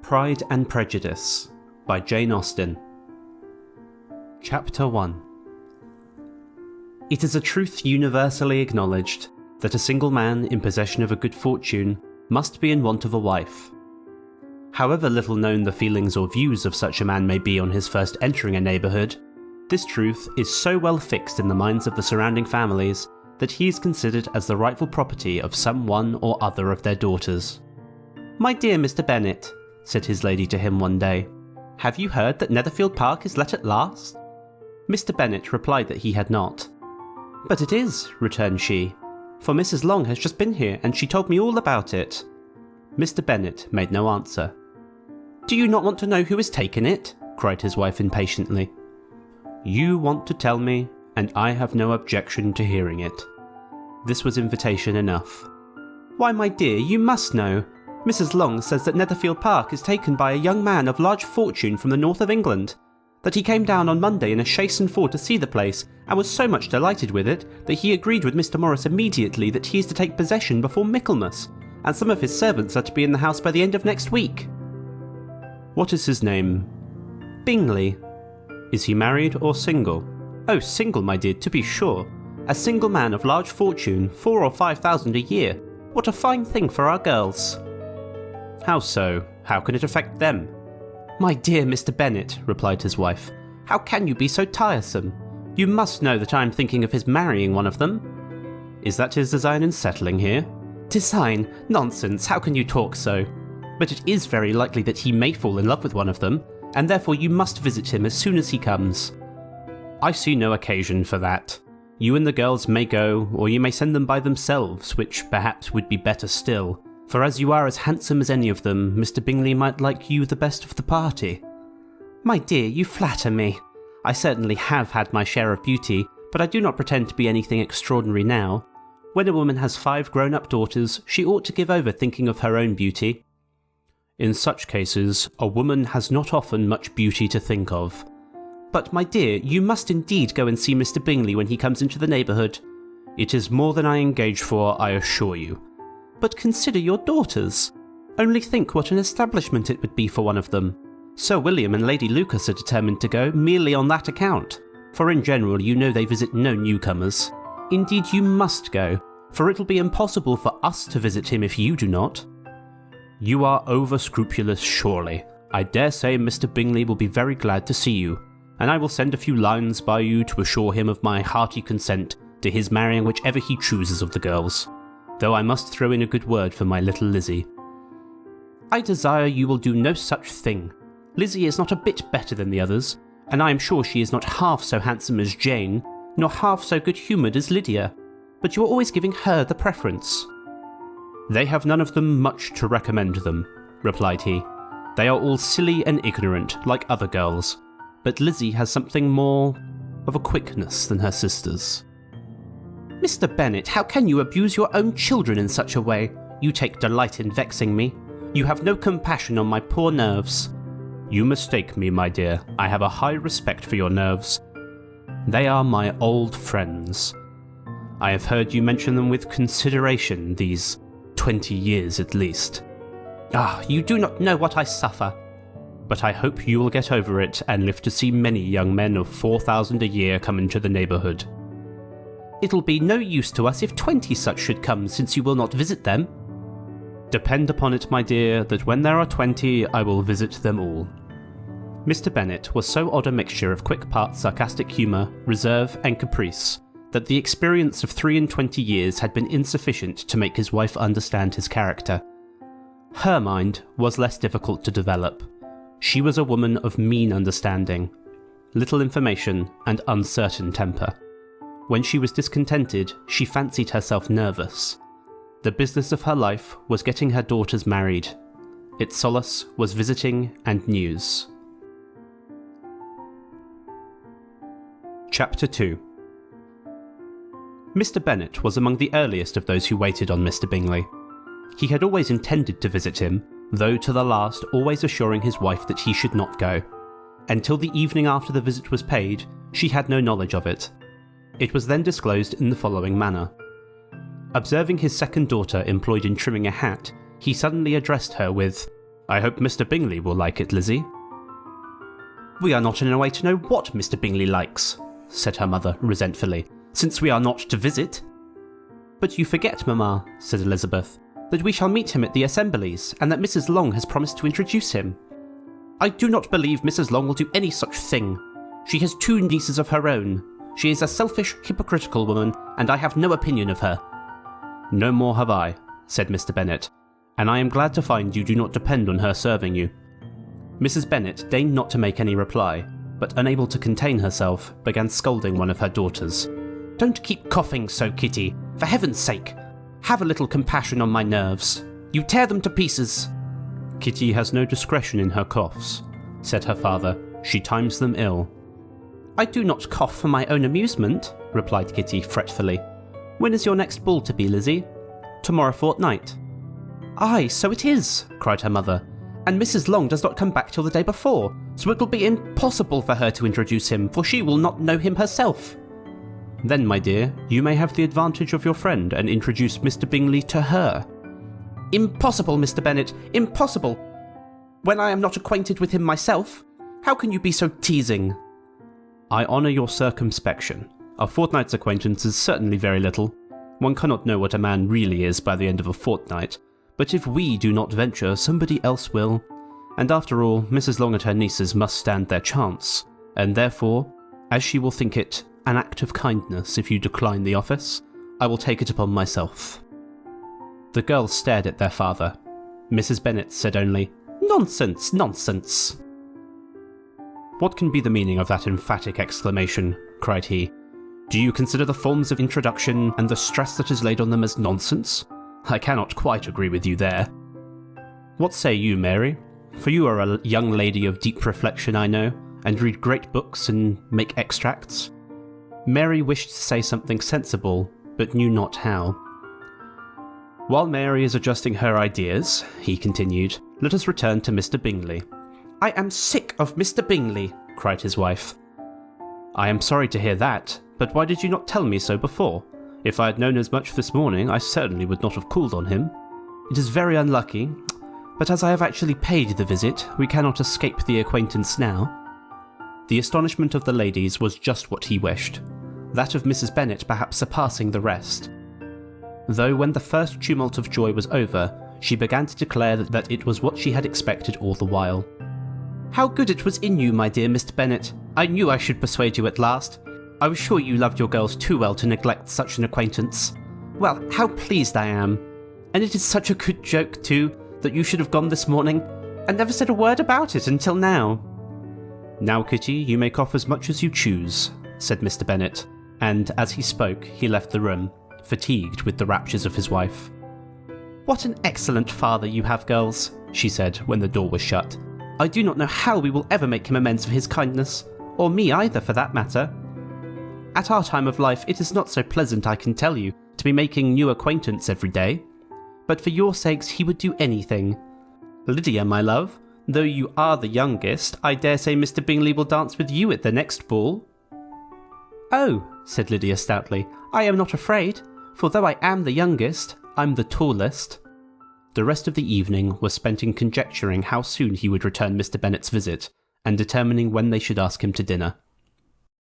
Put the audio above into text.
Pride and Prejudice by Jane Austen. Chapter 1. It is a truth universally acknowledged that a single man in possession of a good fortune must be in want of a wife. However little known the feelings or views of such a man may be on his first entering a neighbourhood, this truth is so well fixed in the minds of the surrounding families that he is considered as the rightful property of some one or other of their daughters. "My dear Mr. Bennet," said his lady to him one day, "have you heard that Netherfield Park is let at last?" Mr. Bennet replied that he had not. "But it is," returned she, "for Mrs. Long has just been here, and she told me all about it." Mr. Bennet made no answer. "Do you not want to know who has taken it?" cried his wife impatiently. "You want to tell me, and I have no objection to hearing it." This was invitation enough. "Why, my dear, you must know. Mrs. Long says that Netherfield Park is taken by a young man of large fortune from the north of England, that he came down on Monday in a chaise and four to see the place, and was so much delighted with it that he agreed with Mr. Morris immediately that he is to take possession before Michaelmas, and some of his servants are to be in the house by the end of next week." "What is his name?" "Bingley." "Is he married or single?" "Oh, single, my dear, to be sure. A single man of large fortune, 4,000 or 5,000 a year. What a fine thing for our girls." "How so? How can it affect them?" "My dear Mr. Bennet," replied his wife, "how can you be so tiresome? You must know that I am thinking of his marrying one of them." "Is that his design in settling here?" "Design? Nonsense, how can you talk so? But it is very likely that he may fall in love with one of them, and therefore you must visit him as soon as he comes." "I see no occasion for that. You and the girls may go, or you may send them by themselves, which perhaps would be better still. For as you are as handsome as any of them, Mr. Bingley might like you the best of the party." "My dear, you flatter me. I certainly have had my share of beauty, but I do not pretend to be anything extraordinary now. When a woman has 5 grown-up daughters, she ought to give over thinking of her own beauty." "In such cases, a woman has not often much beauty to think of." "But, my dear, you must indeed go and see Mr. Bingley when he comes into the neighbourhood." "It is more than I engage for, I assure you." "But consider your daughters. Only think what an establishment it would be for one of them. Sir William and Lady Lucas are determined to go merely on that account, for in general you know they visit no newcomers. Indeed you must go, for it will be impossible for us to visit him if you do not." "You are over-scrupulous, surely. I dare say Mr. Bingley will be very glad to see you, and I will send a few lines by you to assure him of my hearty consent to his marrying whichever he chooses of the girls. Though I must throw in a good word for my little Lizzie." "I desire you will do no such thing. Lizzie is not a bit better than the others, and I am sure she is not half so handsome as Jane, nor half so good-humoured as Lydia, but you are always giving her the preference." "They have none of them much to recommend them," replied he. "They are all silly and ignorant, like other girls, but Lizzie has something more of a quickness than her sisters." "Mr. Bennet, how can you abuse your own children in such a way? You take delight in vexing me. You have no compassion on my poor nerves." "You mistake me, my dear. I have a high respect for your nerves. They are my old friends. I have heard you mention them with consideration these 20 years at least." "Ah, you do not know what I suffer." "But I hope you will get over it and live to see many young men of 4,000 a year come into the neighbourhood." "It'll be no use to us if 20 such should come, since you will not visit them." "Depend upon it, my dear, that when there are 20, I will visit them all." Mr. Bennet was so odd a mixture of quick part sarcastic humour, reserve, and caprice, that the experience of 23 years had been insufficient to make his wife understand his character. Her mind was less difficult to develop. She was a woman of mean understanding, little information, and uncertain temper. When she was discontented, she fancied herself nervous. The business of her life was getting her daughters married. Its solace was visiting and news. Chapter 2. Mr. Bennet was among the earliest of those who waited on Mr. Bingley. He had always intended to visit him, though to the last always assuring his wife that he should not go. Until the evening after the visit was paid, she had no knowledge of it. It was then disclosed in the following manner. Observing his second daughter employed in trimming a hat, he suddenly addressed her with, I hope Mr. Bingley will like it, Lizzie." "We are not in a way to know what Mr. Bingley likes," said her mother resentfully, "since we are not to visit." "But you forget, Mamma," said Elizabeth, "that we shall meet him at the assemblies, and that Mrs. Long has promised to introduce him." "I do not believe Mrs. Long will do any such thing. She has 2 nieces of her own. She is a selfish, hypocritical woman, and I have no opinion of her." "No more have I," said Mr. Bennet, "and I am glad to find you do not depend on her serving you." Mrs. Bennet deigned not to make any reply, but unable to contain herself, began scolding one of her daughters. "Don't keep coughing so, Kitty, for heaven's sake! Have a little compassion on my nerves. You tear them to pieces." "Kitty has no discretion in her coughs," said her father. "She times them ill." "I do not cough for my own amusement," replied Kitty fretfully. "When is your next ball to be, Lizzie?" "Tomorrow fortnight." "Aye, so it is," cried her mother. "And Mrs. Long does not come back till the day before, so it will be impossible for her to introduce him, for she will not know him herself." "Then, my dear, you may have the advantage of your friend and introduce Mr. Bingley to her." "Impossible, Mr. Bennet, impossible! When I am not acquainted with him myself? How can you be so teasing?" "I honour your circumspection. A fortnight's acquaintance is certainly very little. One cannot know what a man really is by the end of a fortnight, but if we do not venture, somebody else will. And after all, Mrs. Long and her nieces must stand their chance, and therefore, as she will think it an act of kindness if you decline the office, I will take it upon myself." The girls stared at their father. Mrs. Bennet said only, "Nonsense, nonsense." "What can be the meaning of that emphatic exclamation?" cried he. "Do you consider the forms of introduction and the stress that is laid on them as nonsense? I cannot quite agree with you there. What say you, Mary? For you are a young lady of deep reflection, I know, and read great books and make extracts." Mary wished to say something sensible, but knew not how. "While Mary is adjusting her ideas," he continued, "let us return to Mr. Bingley." "I am sick of Mr. Bingley," cried his wife. "I am sorry to hear that, but why did you not tell me so before? If I had known as much this morning, I certainly would not have called on him. It is very unlucky, but as I have actually paid the visit, we cannot escape the acquaintance now." The astonishment of the ladies was just what he wished, that of Mrs. Bennet perhaps surpassing the rest. Though when the first tumult of joy was over, she began to declare that it was what she had expected all the while. "How good it was in you, my dear Mr. Bennet! I knew I should persuade you at last. I was sure you loved your girls too well to neglect such an acquaintance. Well, how pleased I am! And it is such a good joke, too, that you should have gone this morning, and never said a word about it until now." "Now, Kitty, you may cough as much as you choose," said Mr. Bennet, and as he spoke, he left the room, fatigued with the raptures of his wife. "What an excellent father you have, girls," she said when the door was shut. "I do not know how we will ever make him amends for his kindness, or me either for that matter. At our time of life it is not so pleasant, I can tell you, to be making new acquaintance every day. But for your sakes he would do anything. Lydia, my love, though you are the youngest, I dare say Mr. Bingley will dance with you at the next ball." "Oh," said Lydia stoutly, "I am not afraid, for though I am the youngest, I'm the tallest." The rest of the evening was spent in conjecturing how soon he would return Mr. Bennet's visit, and determining when they should ask him to dinner.